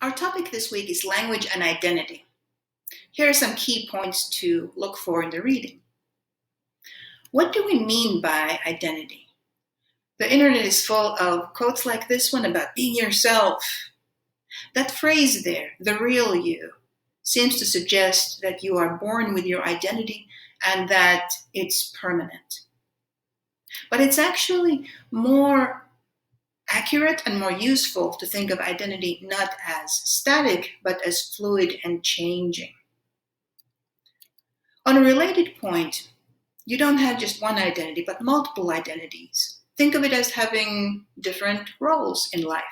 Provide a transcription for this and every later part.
Our topic this week is language and identity. Here are some key points to look for in the reading. What do we mean by identity? The internet is full of quotes like this one about being yourself. That phrase there, the real you, seems to suggest that you are born with your identity and that it's permanent. But it's actually more accurate and more useful to think of identity not as static, but as fluid and changing. On a related point, you don't have just one identity, but multiple identities. Think of it as having different roles in life.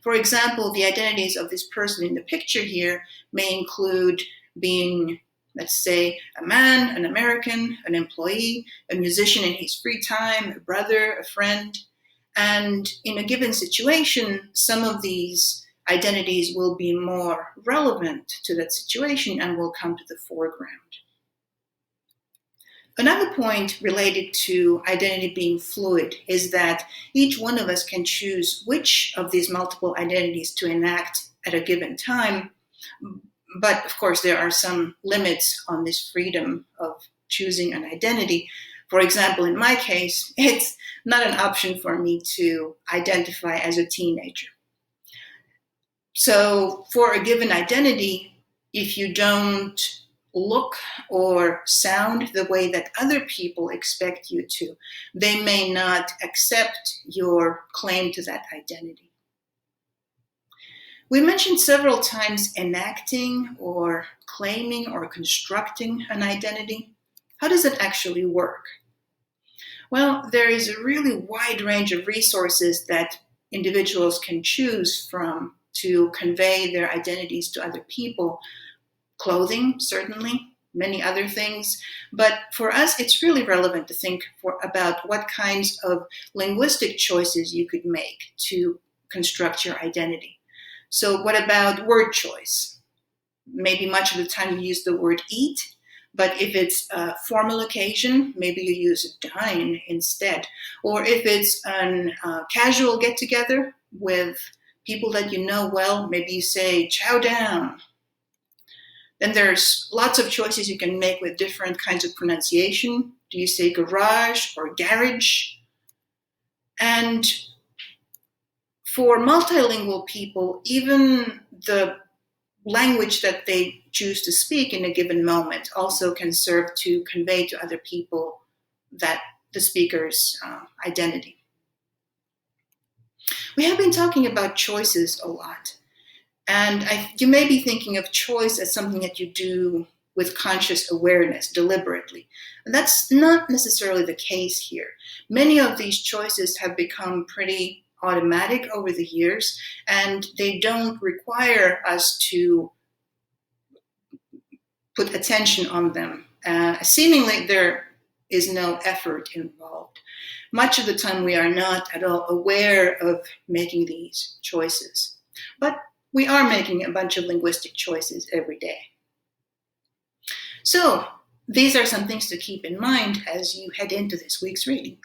For example, the identities of this person in the picture here may include being, let's say, a man, an American, an employee, a musician in his free time, a brother, a friend. And in a given situation, some of these identities will be more relevant to that situation and will come to the foreground. Another point related to identity being fluid is that each one of us can choose which of these multiple identities to enact at a given time. But of course, there are some limits on this freedom of choosing an identity. For example, in my case, it's not an option for me to identify as a teenager. So for a given identity, if you don't look or sound the way that other people expect you to, they may not accept your claim to that identity. We mentioned several times enacting or claiming or constructing an identity. How does it actually work? Well, there is a really wide range of resources that individuals can choose from to convey their identities to other people. Clothing, certainly, many other things. But for us, it's really relevant to think about what kinds of linguistic choices you could make to construct your identity. So what about word choice? Maybe much of the time you use the word eat, but if it's a formal occasion, maybe you use dine instead. Or if it's a casual get-together with people that you know well, maybe you say chow down. Then there's lots of choices you can make with different kinds of pronunciation. Do you say garage or garage? And for multilingual people, even the language that they choose to speak in a given moment also can serve to convey to other people that the speaker's identity. We have been talking about choices a lot. And you may be thinking of choice as something that you do with conscious awareness, deliberately. And that's not necessarily the case here. Many of these choices have become pretty automatic over the years, and they don't require us to put attention on them. Seemingly, there is no effort involved. Much of the time, we are not at all aware of making these choices. But we are making a bunch of linguistic choices every day. So these are some things to keep in mind as you head into this week's reading.